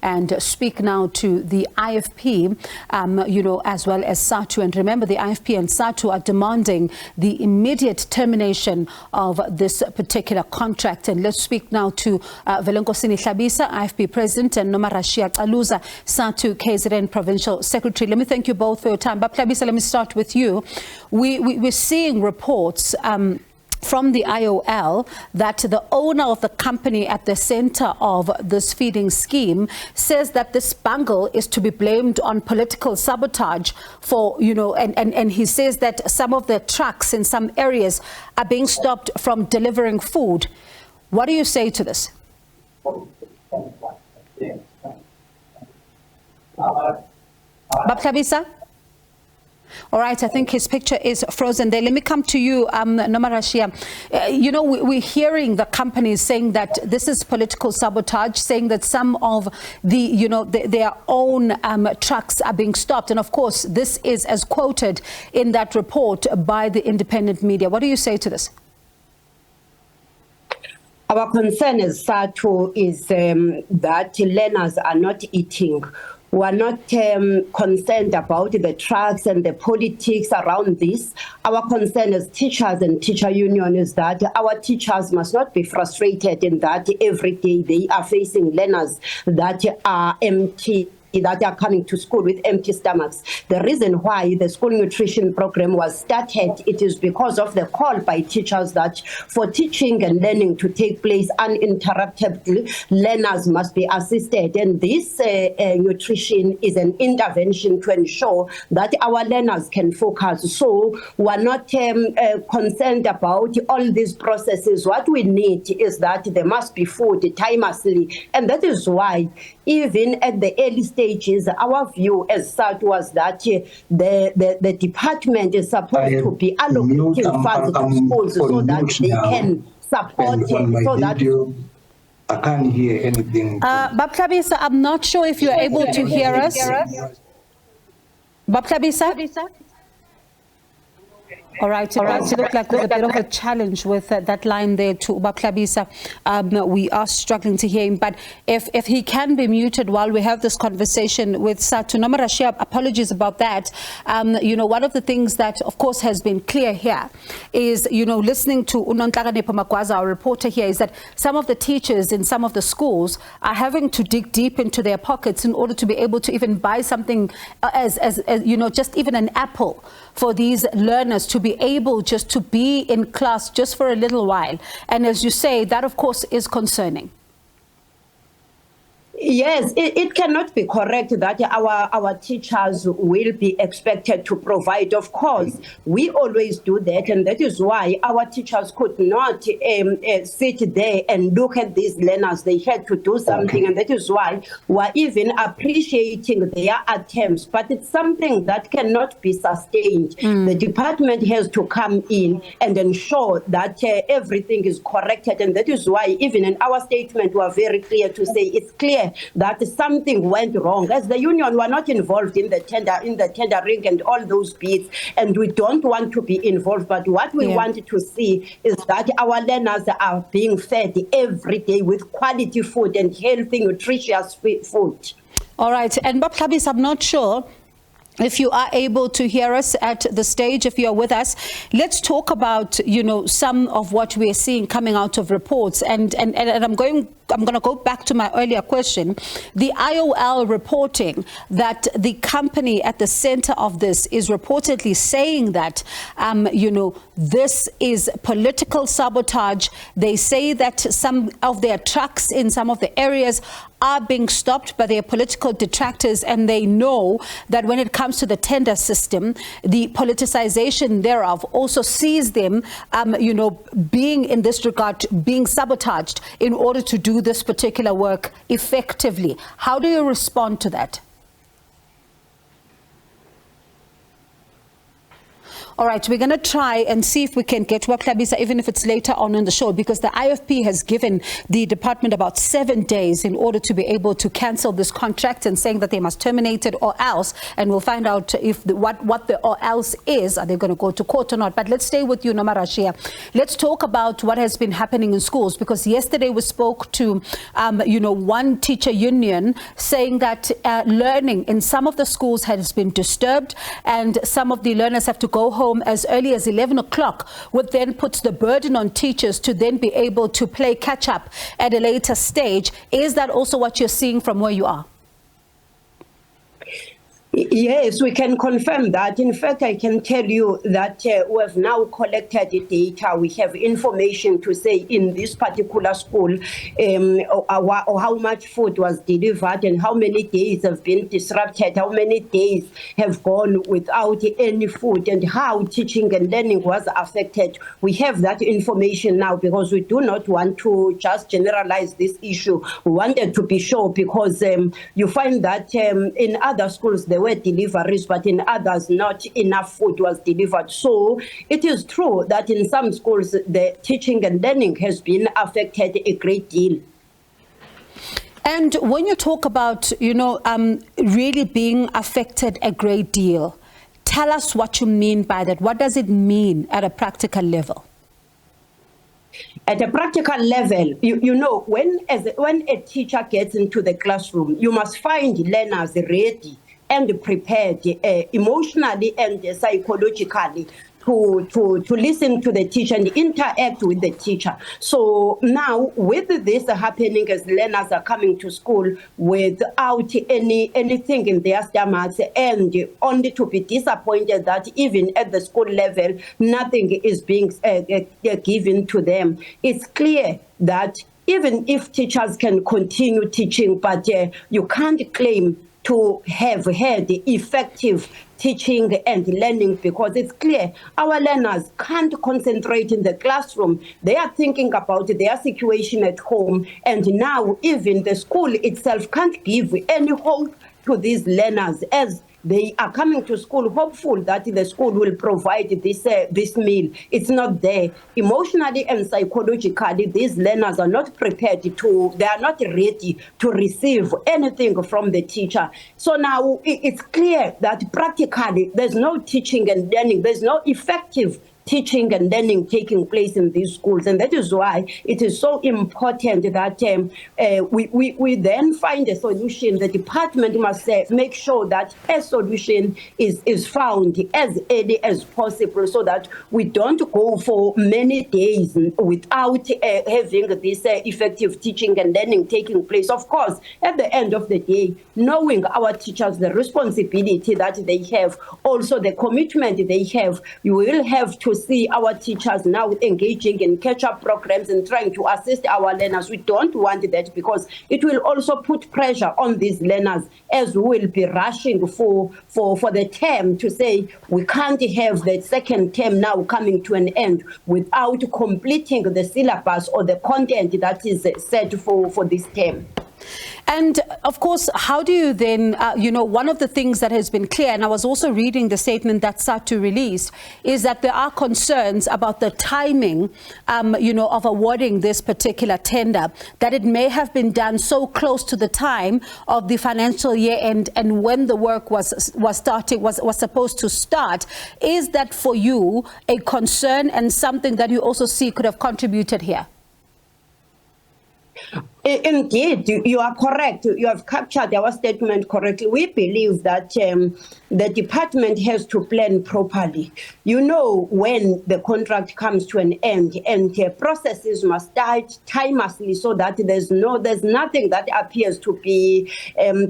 and speak now to the IFP, as well as SADTU. And remember, the IFP and SADTU are demanding the immediate termination of this particular contract. And let's speak now to Velinkosini Hlabisa, IFP President, and Nomarashiya, Caluza, SADTU KZN Provincial Secretary. Let me thank you both for your time. But Hlabisa, let me start with you. We're seeing reports from the IOL that the owner of the company at the center of this feeding scheme says that this bungle is to be blamed on political sabotage for, and he says that some of the trucks in some areas are being stopped from delivering food. What do you say to this? Hlabisa? All right, I think his picture is frozen there. Let me come to you, Nomarashiya. We're hearing the companies saying that this is political sabotage, saying that some of their own trucks are being stopped. And of course, this is as quoted in that report by the independent media. What do you say to this? Our concern as SADTU is that learners are not eating. We are not concerned about the trucks and the politics around this. Our concern as teachers and teacher union is that our teachers must not be frustrated in that every day they are facing learners that are empty, that are coming to school with empty stomachs. The reason why the school nutrition program was started, it is because of the call by teachers that for teaching and learning to take place uninterruptedly, learners must be assisted. And this nutrition is an intervention to ensure that our learners can focus. So we are not concerned about all these processes. What we need is that there must be food timelessly. And that is why even at the early stages, our view as SADTU was that the department is supposed to be allocating funds to schools so that they can support it. So that I can't hear anything. Hlabisa, I'm not sure if you're able to hear us. Hlabisa? All right, it does look like there's a bit of a challenge with that line there to Hlabisa. We are struggling to hear him, but if he can be muted while we have this conversation with SADTU. Nomarashiya, apologies about that. One of the things that, of course, has been clear here is, listening to Magwaza, our reporter here, is that some of the teachers in some of the schools are having to dig deep into their pockets in order to be able to even buy something as just even an apple for these learners to be able just to be in class just for a little while. And as you say, that of course is concerning. Yes, it cannot be correct that our teachers will be expected to provide. Of course, we always do that, and that is why our teachers could not sit there and look at these learners. They had to do something, and that is why we're even appreciating their attempts. But it's something that cannot be sustained. The department has to come in and ensure that everything is corrected, and that is why even in our statement we are very clear to say it's clear that something went wrong. As the union, we're not involved in the tendering and all those bids, and we don't want to be involved. But what we want to see is that our learners are being fed every day with quality food and healthy, nutritious food. All right, and Hlabisa, I'm not sure if you are able to hear us at the stage, if you are with us. Let's talk about, some of what we are seeing coming out of reports. And I'm going to go back to my earlier question. The IOL reporting that the company at the center of this is reportedly saying that, this is political sabotage. They say that some of their trucks in some of the areas are being stopped by their political detractors, and they know that when it comes to the tender system, the politicization thereof also sees them, being in this regard, being sabotaged in order to do this particular work effectively. How do you respond to that? All right, we're going to try and see if we can get Hlabisa, even if it's later on in the show, because the IFP has given the department about 7 days in order to be able to cancel this contract, and saying that they must terminate it or else. And we'll find out if what the or else is. Are they going to go to court or not? But let's stay with you, Nomarashiya. Let's talk about what has been happening in schools, because yesterday we spoke to, one teacher union saying that learning in some of the schools has been disturbed, and some of the learners have to go home as early as 11 o'clock, which then puts the burden on teachers to then be able to play catch up at a later stage. Is that also what you're seeing from where you are? Yes, we can confirm that. In fact, I can tell you that we have now collected the data. We have information to say in this particular school or how much food was delivered and how many days have been disrupted, how many days have gone without any food, and how teaching and learning was affected. We have that information now because we do not want to just generalize this issue. We wanted to be sure, because you find that in other schools there were deliveries, but in others not enough food was delivered. So it is true that in some schools the teaching and learning has been affected a great deal. And when you talk about, really being affected a great deal, tell us what you mean by that. What does it mean at a practical level? At a practical level, when a teacher gets into the classroom, you must find learners ready and prepared emotionally and psychologically to listen to the teacher and interact with the teacher. So now, with this happening, as learners are coming to school without anything in their stomachs, and only to be disappointed that even at the school level, nothing is being given to them, it's clear that even if teachers can continue teaching, but you can't claim to have had effective teaching and learning, because it's clear our learners can't concentrate in the classroom. They are thinking about their situation at home, and now even the school itself can't give any hope to these learners as they are coming to school hopeful that the school will provide this meal. It's not there. Emotionally and psychologically, these learners are not prepared they are not ready to receive anything from the teacher. So now it's clear that practically there's no teaching and learning, there's no effective teaching and learning taking place in these schools. And that is why it is so important that we then find a solution. The department must make sure that a solution is found as early as possible, so that we don't go for many days without having this effective teaching and learning taking place. Of course, at the end of the day, knowing our teachers, the responsibility that they have, also the commitment they have, you will have to see our teachers now engaging in catch-up programs and trying to assist our learners. We don't want that, because it will also put pressure on these learners, as we will be rushing for the term to say we can't have the second term now coming to an end without completing the syllabus or the content that is set for this term. And of course, how do you then, one of the things that has been clear, and I was also reading the statement that SADTU released, is that there are concerns about the timing, of awarding this particular tender, that it may have been done so close to the time of the financial year end and when the work was supposed to start. Is that for you a concern and something that you also see could have contributed here? Indeed, you are correct. You have captured our statement correctly. We believe that the department has to plan properly. When the contract comes to an end, and processes must start timelessly, so that there's nothing that appears to be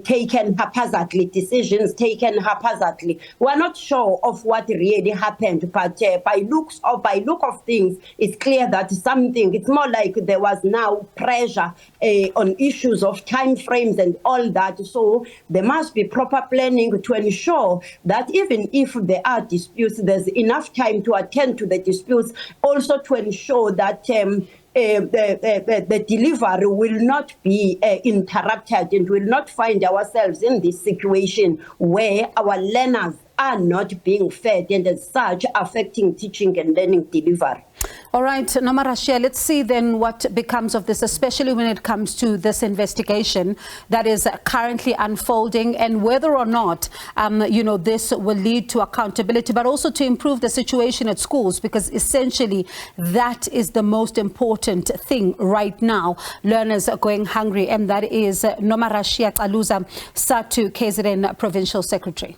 taken haphazardly, decisions taken haphazardly. We're not sure of what really happened, but by look of things, it's clear that it's more like there was now pressure on issues of time frames and all that. So there must be proper planning to ensure that even if there are disputes, there's enough time to attend to the disputes, also to ensure that the delivery will not be interrupted, and will not find ourselves in this situation where our learners are not being fed, and as such affecting teaching and learning delivery. All right, Nomarashiya, let's see then what becomes of this, especially when it comes to this investigation that is currently unfolding, and whether or not, this will lead to accountability, but also to improve the situation at schools, because essentially that is the most important thing right now. Learners are going hungry, and that is Nomarashiya Caluza, SADTU KZN Provincial Secretary.